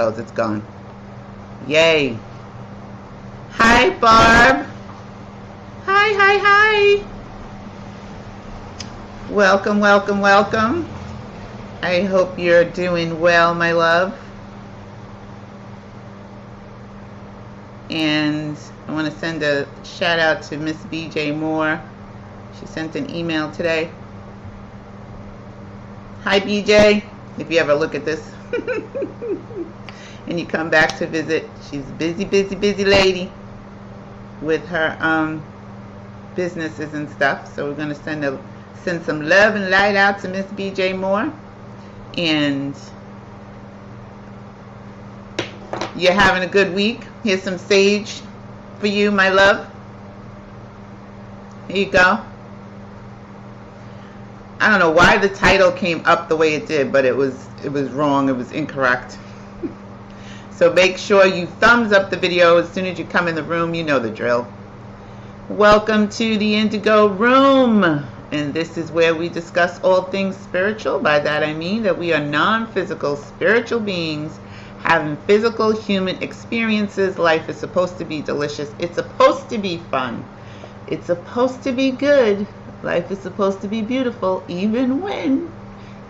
Oh, it's gone. Yay. Hi, Barb. Hi. Welcome, welcome, welcome. I hope you're doing well, my love. And I want to send a shout out to Miss BJ Moore. She sent an email today. Hi, BJ. If you ever look at this and you come back to visit, she's a busy lady with her businesses and stuff. So we're going to send some love and light out to Miss BJ Moore. And you're having a good week. Here's some sage for you, my love. Here you go. I don't know why the title came up the way it did, but it was wrong. It was incorrect. So make sure you thumbs up the video as soon as you come in the room. You know the drill. Welcome to the Indigo Room. And this is where we discuss all things spiritual. By that I mean that we are non-physical spiritual beings having physical human experiences. Life is supposed to be delicious. It's supposed to be fun. It's supposed to be good. Life is supposed to be beautiful, even when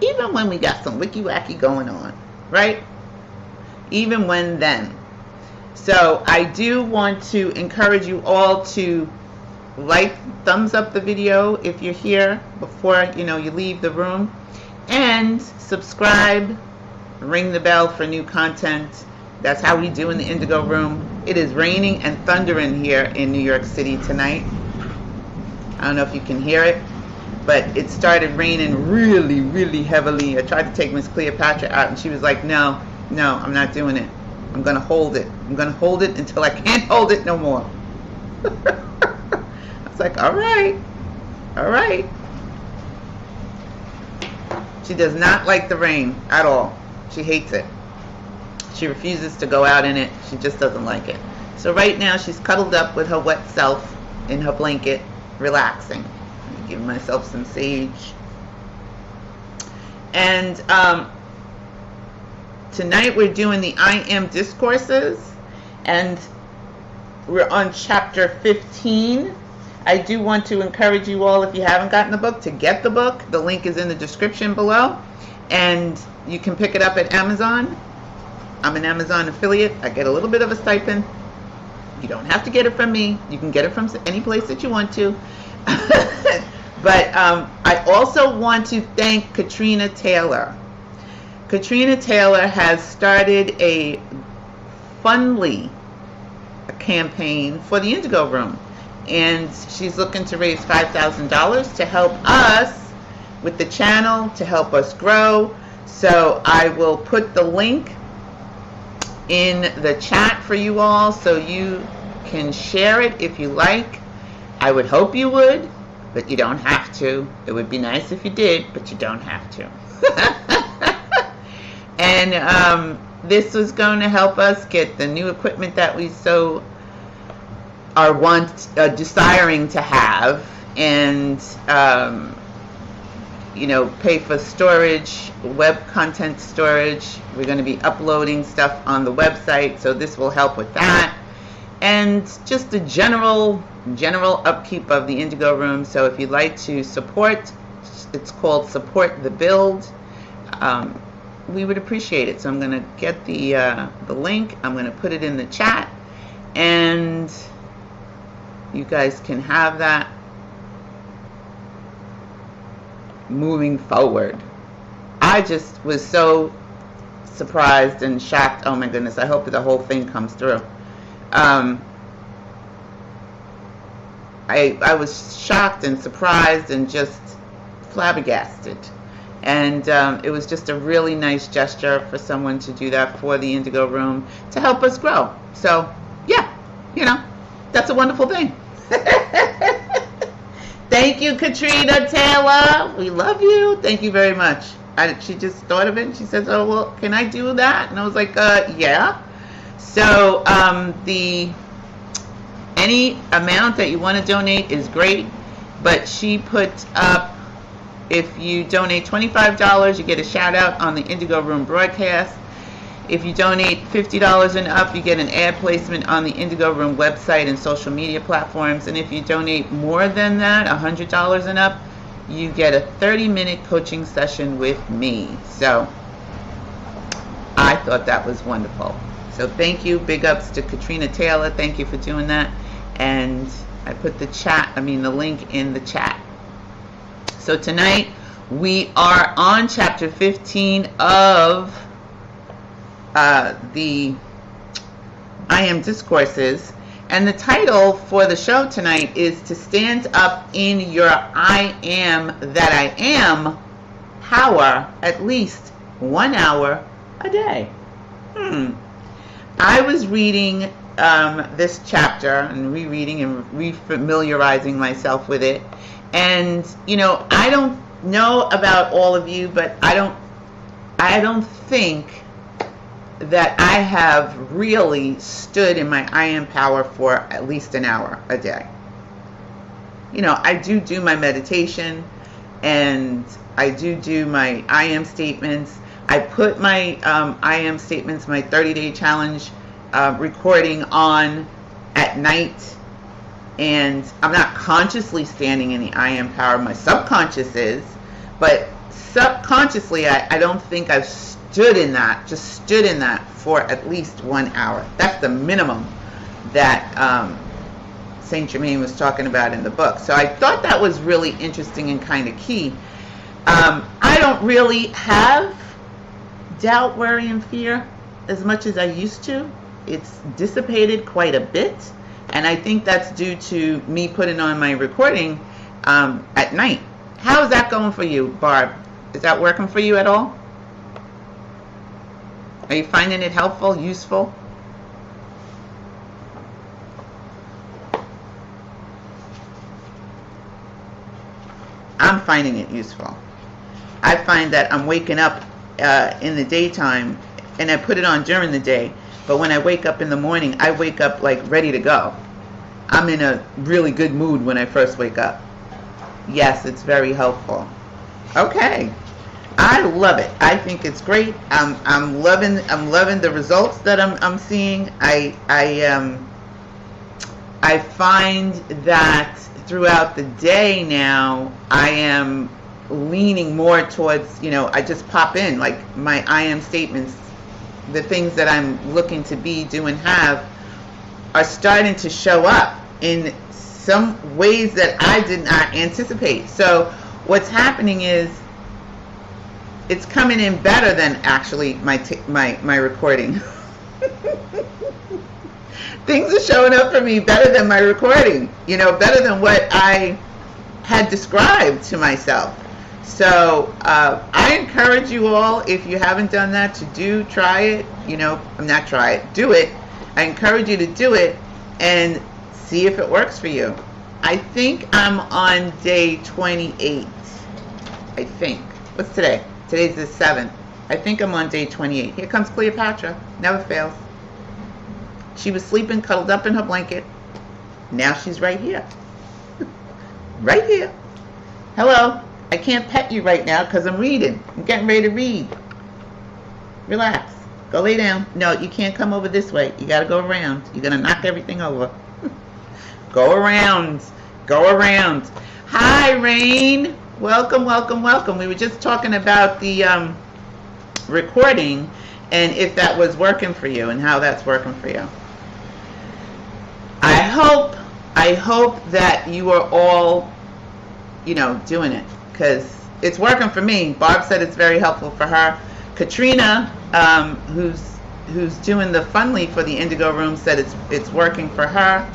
we got some wicky wacky going on, right? Even when then. So I do want to encourage you all to thumbs up the video if you're here before you leave the room, and subscribe, ring the bell for new content. That's how we do in the Indigo Room. It is raining and thundering here in New York City tonight. I don't know if you can hear it, but it started raining really heavily. I tried to take Miss Cleopatra out, and she was like, no, I'm not doing it. I'm going to hold it. I'm going to hold it until I can't hold it no more. I was like, all right. She does not like the rain at all. She hates it. She refuses to go out in it. She just doesn't like it. So right now she's cuddled up with her wet self in her blanket, relaxing. I'm giving myself some sage. And tonight we're doing the I AM Discourses, and we're on chapter 15. I do want to encourage you all, if you haven't gotten the book, to get the book. The link is in the description below, and you can pick it up at Amazon. I'm an Amazon affiliate. I get a little bit of a stipend. You don't have to get it from me. You can get it from any place that you want to. But I also want to thank Katrina Taylor. Katrina Taylor has started a campaign for the Indigo Room. And she's looking to raise $5,000 to help us with the channel, to help us grow. So I will put the link in the chat for you all so you can share it if you like. I would hope you would, but you don't have to. It would be nice if you did, but you don't have to. And this was going to help us get the new equipment that we so are desiring to have, and pay for storage, web content storage. We're going to be uploading stuff on the website, so this will help with that, and just the general upkeep of the Indigo Room. So if you'd like to support, it's called Support the Build. We would appreciate it. So I'm going to get the link. I'm going to put it in the chat, and you guys can have that moving forward. I just was so surprised and shocked. Oh my goodness, I hope that the whole thing comes through. I was shocked and surprised and just flabbergasted. And it was just a really nice gesture for someone to do that for the Indigo Room to help us grow. So yeah, that's a wonderful thing. Thank you, Katrina Taylor. We love you. Thank you very much. She just thought of it, and she says, oh, well, can I do that? And I was like, yeah. So any amount that you want to donate is great, but she put up, if you donate $25, you get a shout out on the Indigo Room broadcast. If you donate $50 and up, you get an ad placement on the Indigo Room website and social media platforms. And if you donate more than that, $100 and up, you get a 30-minute coaching session with me. So I thought that was wonderful. So thank you. Big ups to Katrina Taylor. Thank you for doing that. And I put the link in the chat. So tonight we are on chapter 15 of the I AM Discourses. And the title for the show tonight is to stand up in your I am that I am power at least 1 hour a day. I was reading this chapter and rereading and refamiliarizing myself with it. And, you know, I don't know about all of you, but I don't think that I have really stood in my I am power for at least an hour a day. You know, I do my meditation, and I do my I am statements. I put my I am statements, my 30-day challenge recording on at night, and I'm not consciously standing in the I am power. My subconscious is, but subconsciously I don't think I've stood in that for at least 1 hour. That's the minimum that Saint Germain was talking about in the book. So I thought that was really interesting and kind of key. I don't really have doubt, worry, and fear as much as I used to. It's dissipated quite a bit, and I think that's due to me putting on my recording at night. How is that going for you, Barb? Is that working for you at all? Are you finding it helpful, useful? I'm finding it useful. I find that I'm waking up in the daytime, and I put it on during the day, but when I wake up in the morning, I wake up like ready to go. I'm in a really good mood when I first wake up. Yes, it's very helpful. Okay, I love it. I think it's great. I'm loving the results that I'm seeing. I find that throughout the day now, I am leaning more towards, you know, I just pop in like my I am statements. The things that I'm looking to be, do, and have are starting to show up in some ways that I did not anticipate. So what's happening is it's coming in better than actually my recording. Things are showing up for me better than my recording, you know, better than what I had described to myself. So I encourage you all, if you haven't done that, to try it. You know, do it. I encourage you to do it and see if it works for you. I think I'm on day 28. I think. What's today? Today's the 7th. I think I'm on day 28. Here comes Cleopatra. Never fails. She was sleeping, cuddled up in her blanket. Now she's right here. Right here. Hello. I can't pet you right now because I'm reading. I'm getting ready to read. Relax. Go lay down. No, you can't come over this way. You got to go around. You're going to knock everything over. Go around. Go around. Hi, Rain. Welcome, welcome, welcome. We were just talking about the recording and if that was working for you and how that's working for you. I hope that you are all, you know, doing it, because it's working for me. Barb said it's very helpful for her. Katrina, who's doing the Funly for the Indigo Room, said it's working for her.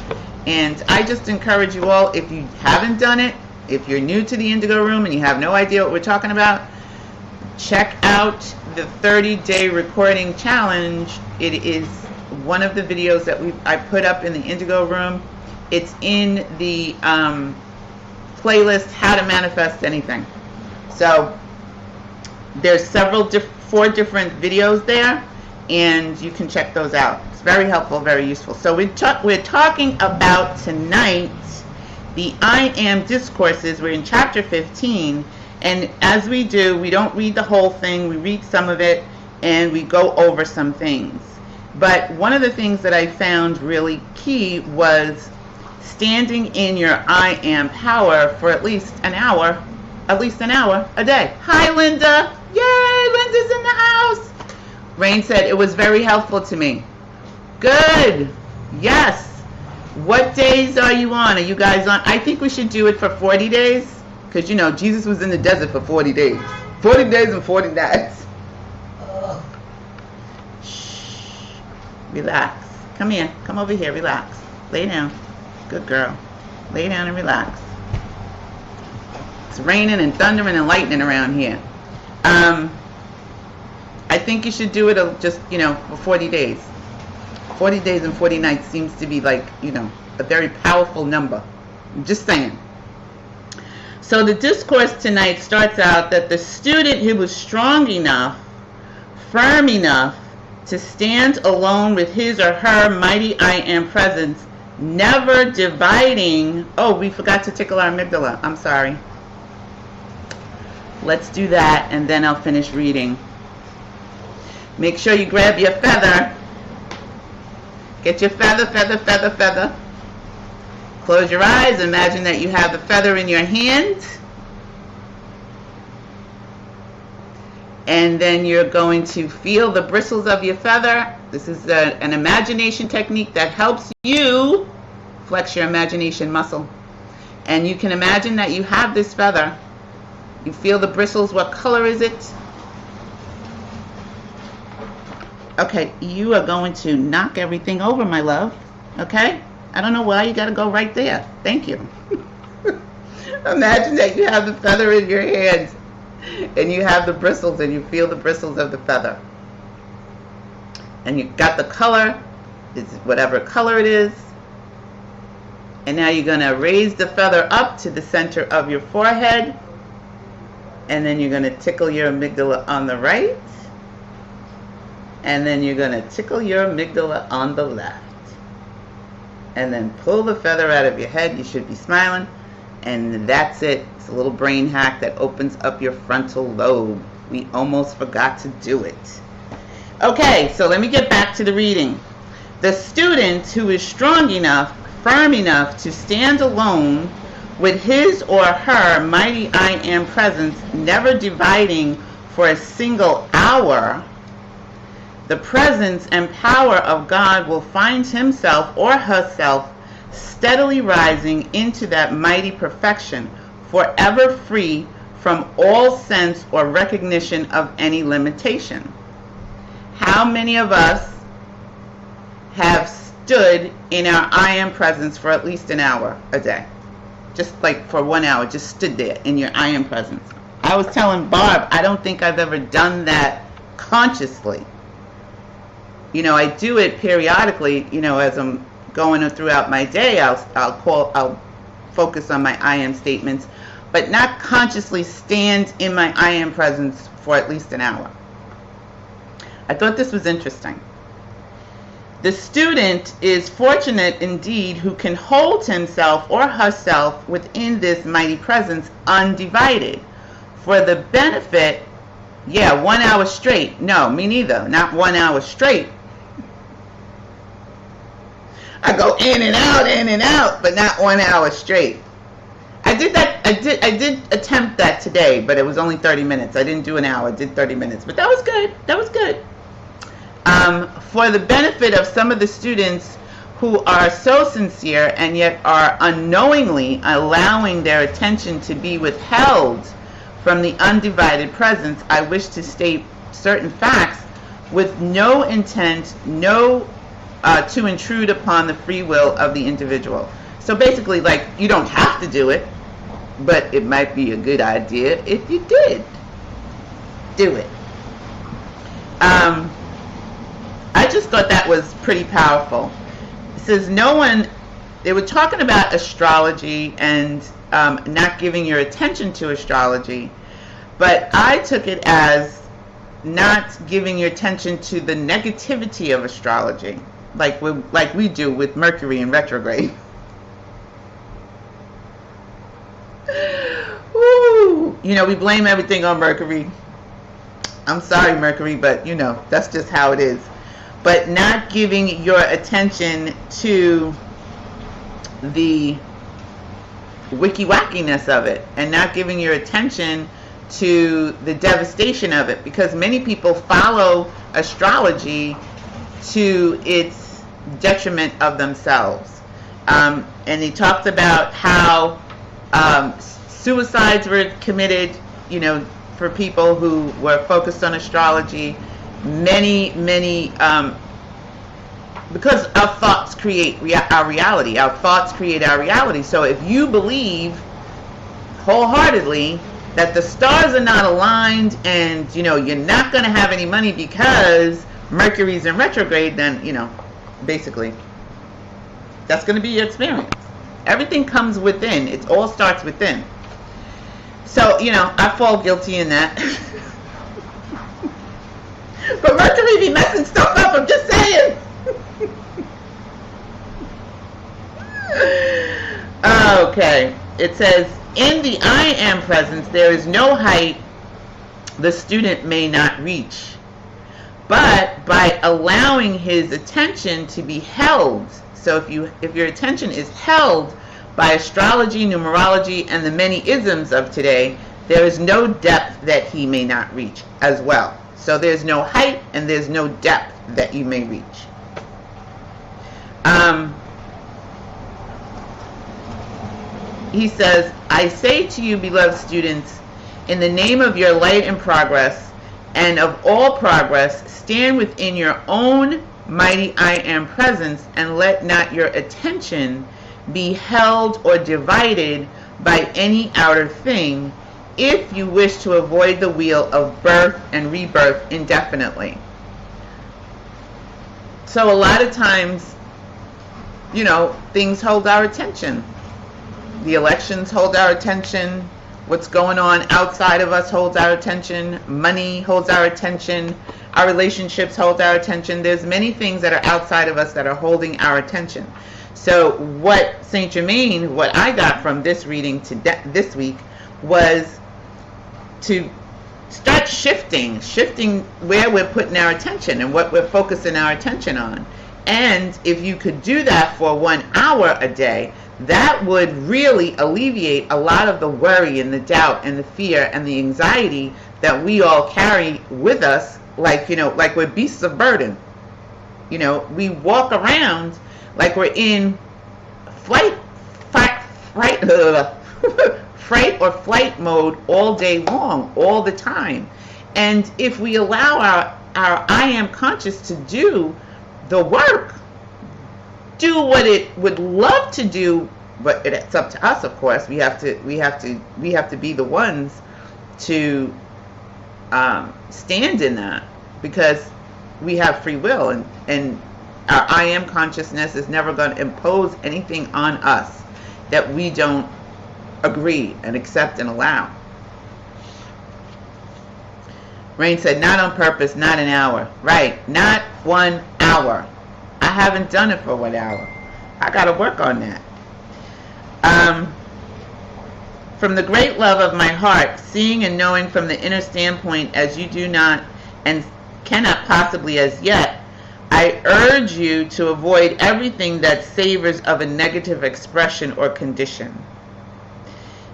And I just encourage you all, if you haven't done it, if you're new to the Indigo Room and you have no idea what we're talking about, check out the 30-day recording challenge. It is one of the videos that I put up in the Indigo Room. It's in the playlist How to Manifest Anything. So there's 4 different videos there, and you can check those out. It's very helpful, very useful. So we're talking about tonight the I AM Discourses. We're in chapter 15, and as we do, we don't read the whole thing. We read some of it, and we go over some things. But one of the things that I found really key was standing in your I am power for at least an hour a day. Hi, Linda. Yay, Linda's in the house. Rain said it was very helpful to me. Good. Yes. What days are you on? Are you guys on? I think we should do it for 40 days. Because, you know, Jesus was in the desert for 40 days. 40 days and 40 nights. Shh. Relax. Come here. Come over here. Relax. Lay down. Good girl. Lay down and relax. It's raining and thundering and lightning around here. I think you should do it just, you know, for 40 days. 40 days and 40 nights seems to be like, you know, a very powerful number. I'm just saying. So the discourse tonight starts out that the student who was strong enough, firm enough to stand alone with his or her mighty I am presence, never dividing. Oh, we forgot to tickle our amygdala. I'm sorry. Let's do that and then I'll finish reading. Make sure you grab your feather. Get your feather, feather, feather, feather. Close your eyes. Imagine that you have the feather in your hand. And then you're going to feel the bristles of your feather. This is an imagination technique that helps you flex your imagination muscle. And you can imagine that you have this feather. You feel the bristles. What color is it? Okay, you are going to knock everything over, my love. Okay? I don't know why you got to go right there. Thank you. Imagine that you have the feather in your hands and you have the bristles and you feel the bristles of the feather. And you got the color, it's whatever color it is. And now you're going to raise the feather up to the center of your forehead. And then you're going to tickle your amygdala on the right. And then you're going to tickle your amygdala on the left. And then pull the feather out of your head. You should be smiling. And that's it. It's a little brain hack that opens up your frontal lobe. We almost forgot to do it. Okay, so let me get back to the reading. The student who is strong enough, firm enough to stand alone with his or her mighty I am presence, never dividing for a single hour, the presence and power of God will find himself or herself steadily rising into that mighty perfection, forever free from all sense or recognition of any limitation. How many of us have stood in our I am presence for at least an hour a day? Just like for 1 hour, just stood there in your I am presence. I was telling Barb, I don't think I've ever done that consciously. You know, I do it periodically, you know, as I'm going throughout my day, I'll focus on my I am statements, but not consciously stand in my I am presence for at least an hour. I thought this was interesting. The student is fortunate indeed who can hold himself or herself within this mighty presence undivided for the benefit, 1 hour straight. No, me neither. Not 1 hour straight. I go in and out, but not 1 hour straight. I did attempt that today, but it was only 30 minutes. I didn't do an hour. I did 30 minutes, but that was good. That was good. For the benefit of some of the students who are so sincere and yet are unknowingly allowing their attention to be withheld from the undivided presence, I wish to state certain facts with no intent, to intrude upon the free will of the individual. So basically, like, you don't have to do it, but it might be a good idea if you did do it. I just thought that was pretty powerful. It says they were talking about astrology and not giving your attention to astrology, but I took it as not giving your attention to the negativity of astrology, like we do with Mercury in retrograde. Woo! You know, we blame everything on Mercury. I'm sorry, Mercury, but you know, that's just how it is. But not giving your attention to the wicky wackiness of it, and not giving your attention to the devastation of it, because many people follow astrology to its detriment of themselves. And he talked about how suicides were committed, you know, for people who were focused on astrology. Many because our thoughts create our reality. Our thoughts create our reality. So if you believe wholeheartedly that the stars are not aligned, and you know you're not going to have any money because Mercury's in retrograde, then you know, basically that's going to be your experience. Everything comes within. It all starts within. So you know, I fall guilty in that. But Mercury be messing stuff up, I'm just saying. Okay, it says, in the I am presence, there is no height the student may not reach. But by allowing his attention to be held, so if your attention is held by astrology, numerology, and the many isms of today, there is no depth that he may not reach as well. So there's no height and there's no depth that you may reach. He says, I say to you, beloved students, in the name of your light and progress, and of all progress, stand within your own mighty I am presence, and let not your attention be held or divided by any outer thing, if you wish to avoid the wheel of birth and rebirth indefinitely. So a lot of times, you know, things hold our attention. The elections hold our attention. What's going on outside of us holds our attention. Money holds our attention. Our relationships hold our attention. There's many things that are outside of us that are holding our attention. So what Saint Germain, what I got from this reading to this week, was to start shifting where we're putting our attention and what we're focusing our attention on. And if you could do that for 1 hour a day, that would really alleviate a lot of the worry and the doubt and the fear and the anxiety that we all carry with us, like, you know, like we're beasts of burden. You know, we walk around like we're in fright or flight mode all day long, all the time. And if we allow our I am conscious to do the work, do what it would love to do, but it's up to us, of course. We have to be the ones to stand in that, because we have free will, and our I am consciousness is never going to impose anything on us that we don't agree and accept and allow. Rain said, not on purpose, not an hour. Right, not 1 hour. I haven't done it for 1 hour. I got to work on that. From the great love of my heart, seeing and knowing from the inner standpoint as you do not and cannot possibly as yet, I urge you to avoid everything that savors of a negative expression or condition.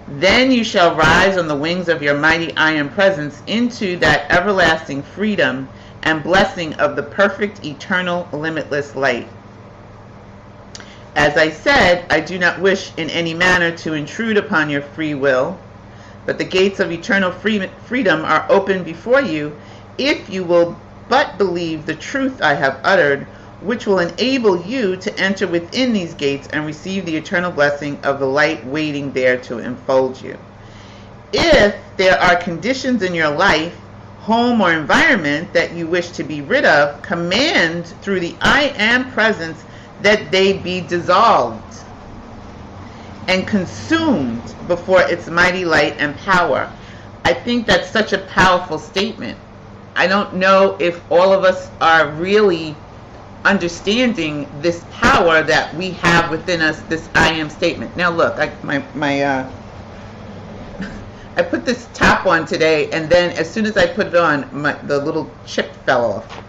Then you shall rise on the wings of your mighty I am presence into that everlasting freedom and blessing of the perfect, eternal, limitless light. As I said, I do not wish in any manner to intrude upon your free will, but the gates of eternal freedom are open before you if you will but believe the truth I have uttered, which will enable you to enter within these gates and receive the eternal blessing of the light waiting there to enfold you. If there are conditions in your life, home, or environment that you wish to be rid of, command through the I am presence that they be dissolved and consumed before its mighty light and power. I think that's such a powerful statement. I don't know if all of us are really understanding this power that we have within us, this I am statement. Now look, my I put this top on today, and then as soon as I put it on, the little chip fell off.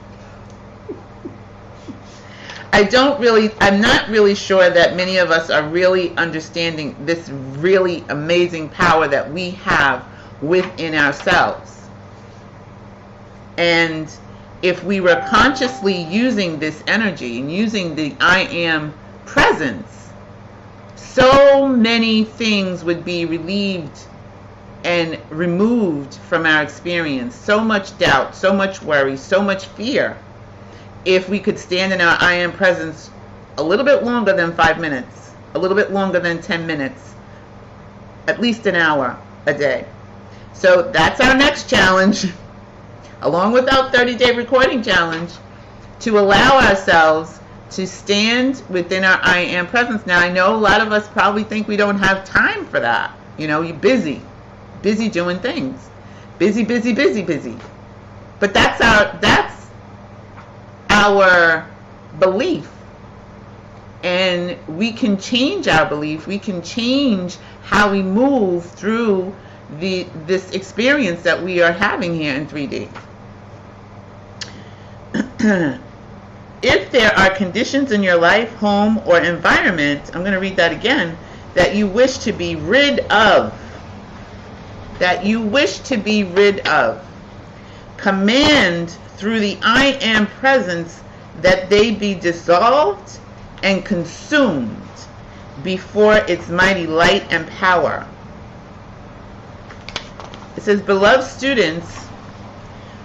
I'm not really sure that many of us are really understanding this really amazing power that we have within ourselves. And if we were consciously using this energy and using the I am presence, so many things would be relieved and removed from our experience. So much doubt, so much worry, so much fear. If we could stand in our I am presence a little bit longer than 5 minutes, a little bit longer than 10 minutes, at least an hour a day. So that's our next challenge, along with our 30-day recording challenge, to allow ourselves to stand within our I am presence. Now, I know a lot of us probably think we don't have time for that. You know, you're busy doing things. Busy. But that's our belief. And we can change our belief. We can change how we move through this experience that we are having here in 3D. If there are conditions in your life, home, or environment, I'm going to read that again, that you wish to be rid of, command through the I am presence that they be dissolved and consumed before its mighty light and power. It says, beloved students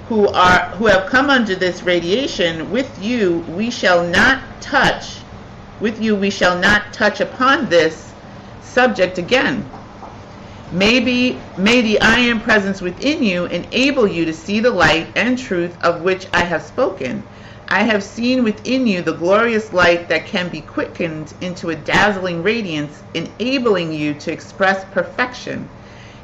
who have come under this radiation, with you we shall not touch upon this subject again. May the I am presence within you enable you to see the light and truth of which I have spoken. I have seen within you the glorious light that can be quickened into a dazzling radiance, enabling you to express perfection.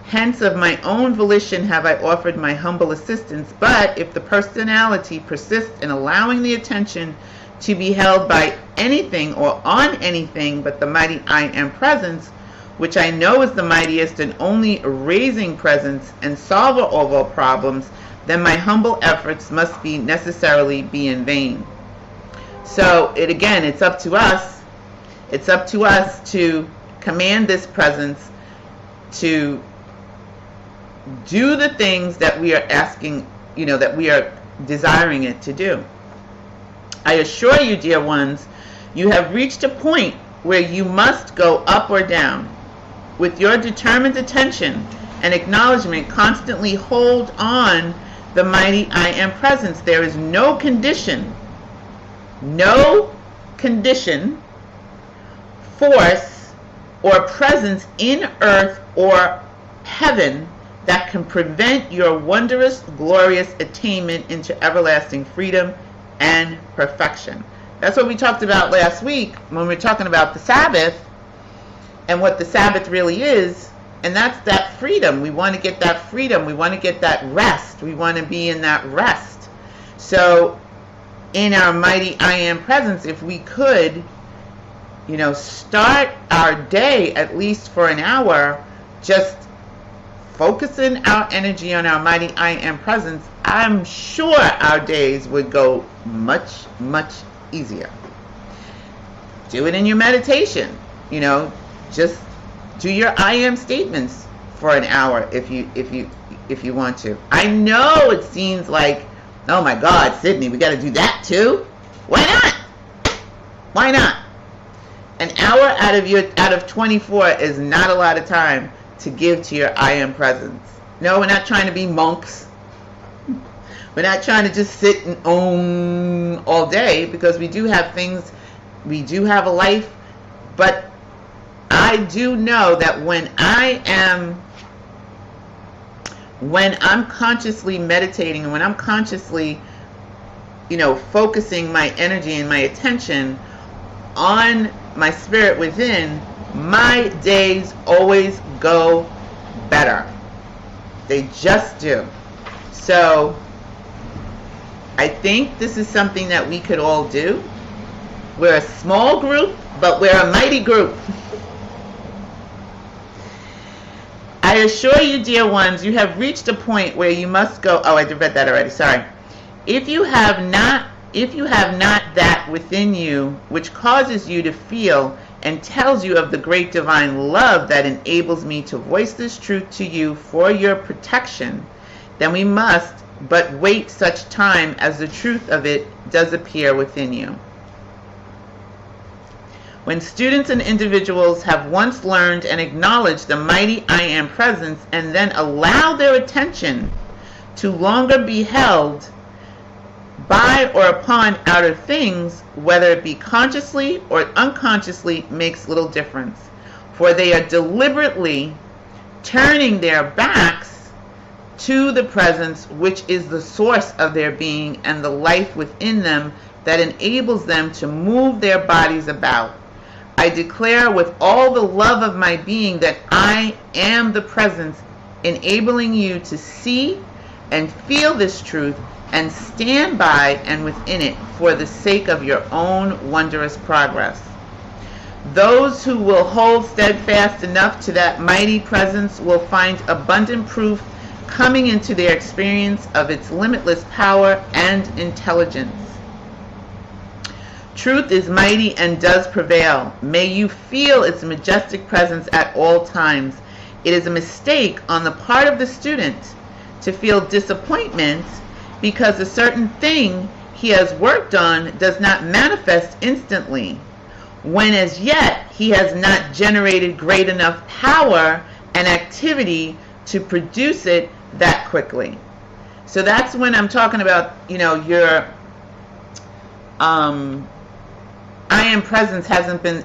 Hence, of my own volition have I offered my humble assistance, but if the personality persists in allowing the attention to be held by anything or on anything but the mighty I am presence, which I know is the mightiest and only raising presence and solver of all problems, then my humble efforts must necessarily be in vain. So it's up to us. It's up to us to command this presence to do the things that we are asking, that we are desiring it to do. I assure you, dear ones, you have reached a point where you must go up or down. With your determined attention and acknowledgement, constantly hold on the mighty I am presence. There is no condition, force, or presence in earth or heaven that can prevent your wondrous, glorious attainment into everlasting freedom and perfection. That's what we talked about last week when we were talking about the Sabbath and what the Sabbath really is. And that's that freedom. We want to get that freedom. We want to get that rest. We want to be in that rest. So in our mighty I am presence, if we could, start our day at least for an hour, just focusing our energy on our mighty I am presence, I'm sure our days would go much, much easier. Do it in your meditation. Just do your I am statements for an hour if you want to. I know it seems like, oh my God, Sydney, we got to do that too. Why not? An hour out of 24 is not a lot of time to give to your I am presence. No, we're not trying to be monks. We're not trying to just sit and own all day, because we do have things, we do have a life, but I do know that when I'm consciously meditating, and when I'm consciously, focusing my energy and my attention on my spirit within, my days always go better. They just do. So I think this is something that we could all do. We're a small group, but we're a mighty group. I I assure you, dear ones, you have reached a point where you must go. Oh, I read that already. Sorry. If you have not that within you which causes you to feel and tells you of the great divine love that enables me to voice this truth to you for your protection, then we must but wait such time as the truth of it does appear within you. When students and individuals have once learned and acknowledged the mighty I Am presence and then allow their attention to longer be held by or upon outer things, whether it be consciously or unconsciously, makes little difference. For they are deliberately turning their backs to the presence which is the source of their being and the life within them that enables them to move their bodies about. I declare with all the love of my being that I am the presence, enabling you to see and feel this truth and stand by and within it for the sake of your own wondrous progress. Those who will hold steadfast enough to that mighty presence will find abundant proof coming into their experience of its limitless power and intelligence. Truth is mighty and does prevail. May you feel its majestic presence at all times. It is a mistake on the part of the student to feel disappointment because a certain thing he has worked on does not manifest instantly, when as yet he has not generated great enough power and activity to produce it that quickly. So that's when I'm talking about, your I Am presence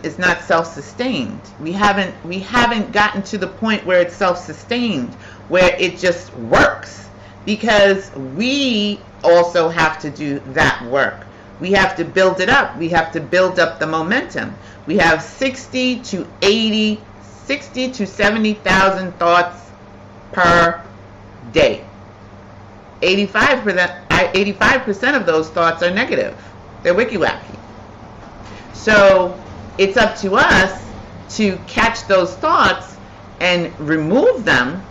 is not self-sustained. We haven't gotten to the point where it's self-sustained, where it just works, because we also have to do that work. We have to build it up. We have to build up the momentum. We have 60 to 70,000 thoughts per day. 85% of those thoughts are negative. They're wicky wacky. So it's up to us to catch those thoughts and remove them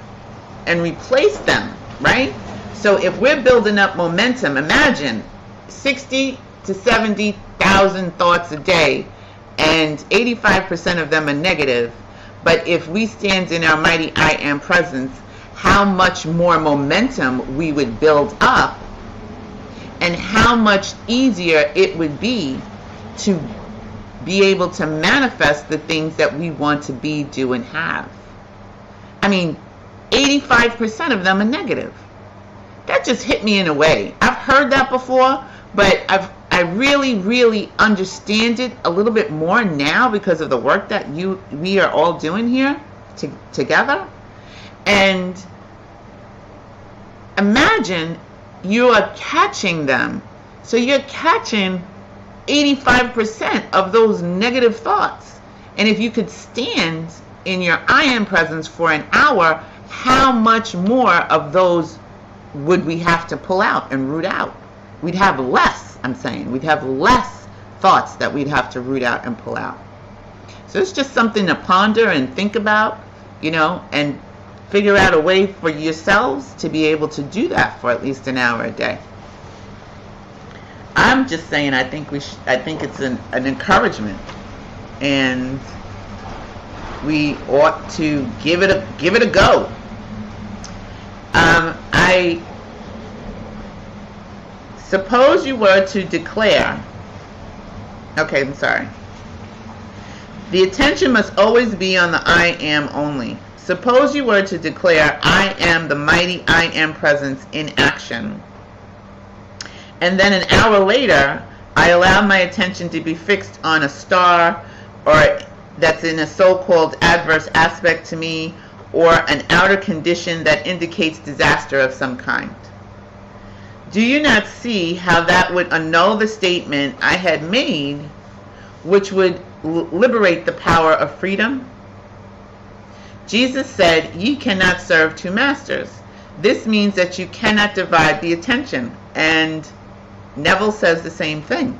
and replace them, right? So if we're building up momentum, imagine 60 to 70,000 thoughts a day and 85% of them are negative. But if we stand in our mighty I Am presence, how much more momentum we would build up and how much easier it would be to be able to manifest the things that we want to be, do, and have. I mean, 85% of them are negative. That just hit me in a way. I've heard that before, but I really, really understand it a little bit more now because of the work that we are all doing here together. And imagine you are catching them. So you're catching 85% of those negative thoughts. And if you could stand in your I Am presence for an hour, how much more of those would we have to pull out and root out? We'd have less, I'm saying. We'd have less thoughts that we'd have to root out and pull out. So it's just something to ponder and think about, and figure out a way for yourselves to be able to do that for at least an hour a day. I'm just saying, I think it's an encouragement, and we ought to give it a go. I suppose you were to declare. Okay, I'm sorry. The attention must always be on the I Am only. Suppose you were to declare, I am the mighty I Am presence in action. And then an hour later, I allow my attention to be fixed on a star or that's in a so-called adverse aspect to me, or an outer condition that indicates disaster of some kind. Do you not see how that would annul the statement I had made, which would liberate the power of freedom? Jesus said, ye cannot serve two masters. This means that you cannot divide the attention, and Neville says the same thing.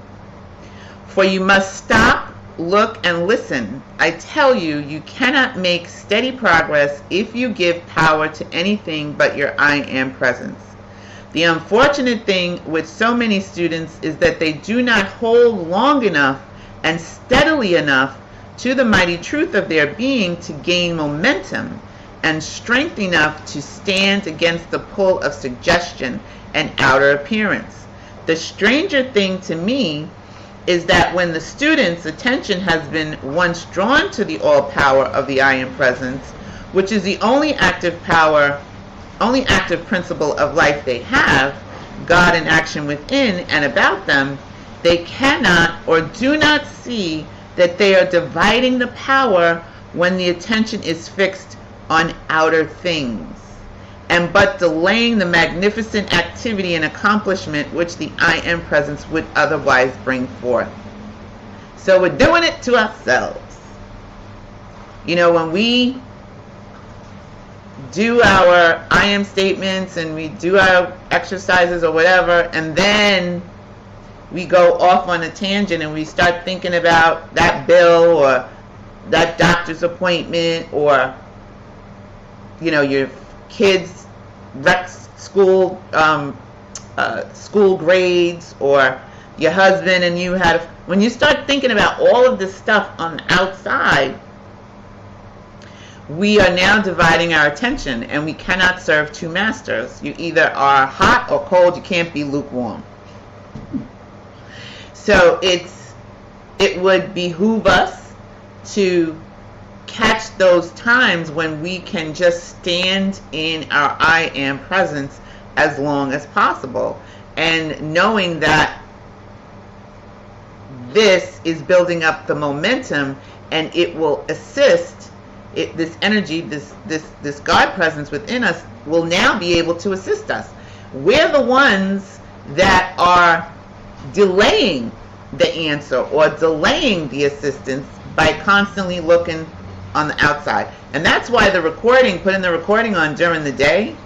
For you must stop look, and listen. I tell you, you cannot make steady progress if you give power to anything but your I am presence. The unfortunate thing with so many students is that they do not hold long enough and steadily enough to the mighty truth of their being to gain momentum and strength enough to stand against the pull of suggestion and outer appearance. The stranger thing to me is that when the student's attention has been once drawn to the all power of the I am presence, which is the only active power, only active principle of life they have, God in action within and about them, they cannot or do not see that they are dividing the power when the attention is fixed on outer things, and but delaying the magnificent activity and accomplishment which the I am presence would otherwise bring forth. So we're doing it to ourselves. You know, when we do our I am statements and we do our exercises or whatever, and then we go off on a tangent and we start thinking about that bill or that doctor's appointment, or you know, your kids' school school grades, or your husband and you had when you start thinking about all of this stuff on the outside, we are now dividing our attention, and we cannot serve two masters. You either are hot or cold. You can't be lukewarm. So it would behoove us to catch those times when we can just stand in our I am presence as long as possible, and knowing that this is building up the momentum, and it will assist this energy, this God presence within us will now be able to assist us. We're the ones that are delaying the answer or delaying the assistance by constantly looking on the outside. And that's why the recording, putting the recording on during the day,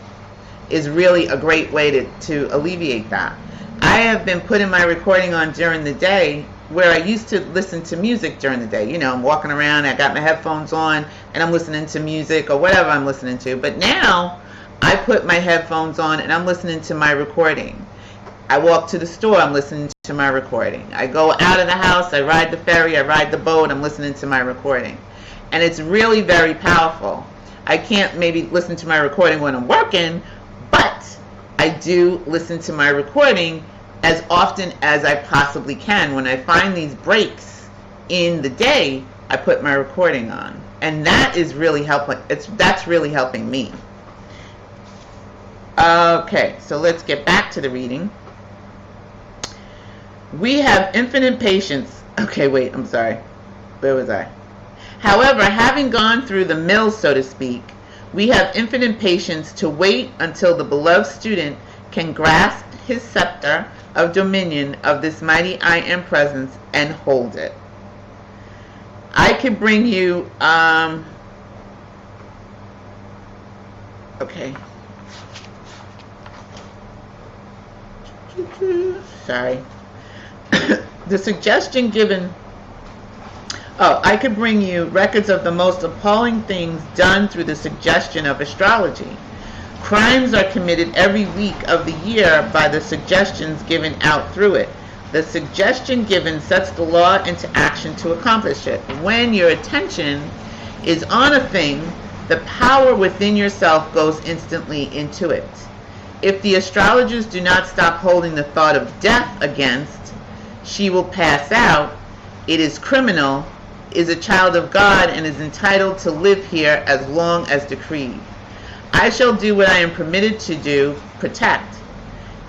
is really a great way to alleviate that. I have been putting my recording on during the day, where I used to listen to music during the day. You know, I'm walking around, I got my headphones on, and I'm listening to music or whatever I'm listening to. But now, I put my headphones on and I'm listening to my recording. I walk to the store, I'm listening to my recording. I go out of the house, I ride the ferry, I ride the boat, I'm listening to my recording. And it's really very powerful. I can't maybe listen to my recording when I'm working, but I do listen to my recording as often as I possibly can. When I find these breaks in the day, I put my recording on. And that is really helping. That's really helping me. Okay, so let's get back to the reading. We have infinite patience. Okay, wait, I'm sorry. Where was I? However, having gone through the mill, so to speak, we have infinite patience to wait until the beloved student can grasp his scepter of dominion of this mighty I am presence and hold it. I could bring you okay. Sorry. The suggestion given, I could bring you records of the most appalling things done through the suggestion of astrology. Crimes are committed every week of the year by the suggestions given out through it. The suggestion given sets the law into action to accomplish it. When your attention is on a thing, the power within yourself goes instantly into it. If the astrologers do not stop holding the thought of death against, she will pass out, it is criminal, is a child of God, and is entitled to live here as long as decreed. I shall do what I am permitted to do, protect.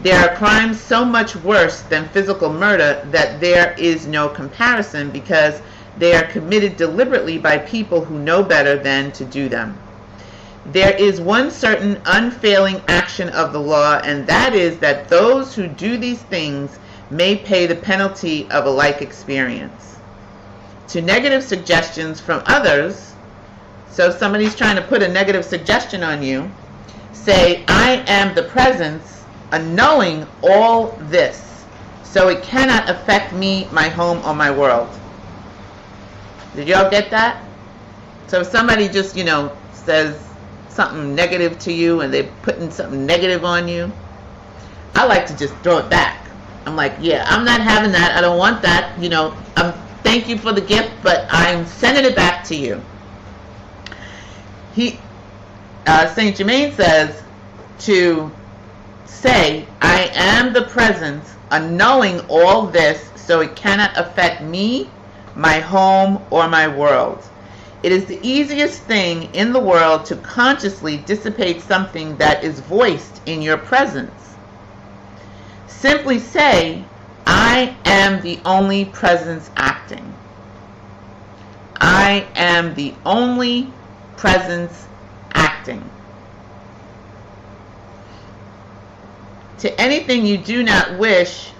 There are crimes so much worse than physical murder that there is no comparison, because they are committed deliberately by people who know better than to do them. There is one certain unfailing action of the law, and that is that those who do these things may pay the penalty of a like experience. To negative suggestions from others, so if somebody's trying to put a negative suggestion on you, say, I am the presence, annulling all this, so it cannot affect me, my home, or my world. Did y'all get that? So if somebody just, says something negative to you and they're putting something negative on you, I like to just throw it back. I'm like, yeah, I'm not having that. I don't want that. Thank you for the gift, but I'm sending it back to you. Saint Germain says to say, I am the presence, annulling all this so it cannot affect me, my home, or my world. It is the easiest thing in the world to consciously dissipate something that is voiced in your presence. Simply say, I am the only presence acting. I am the only presence acting. To anything you do not wish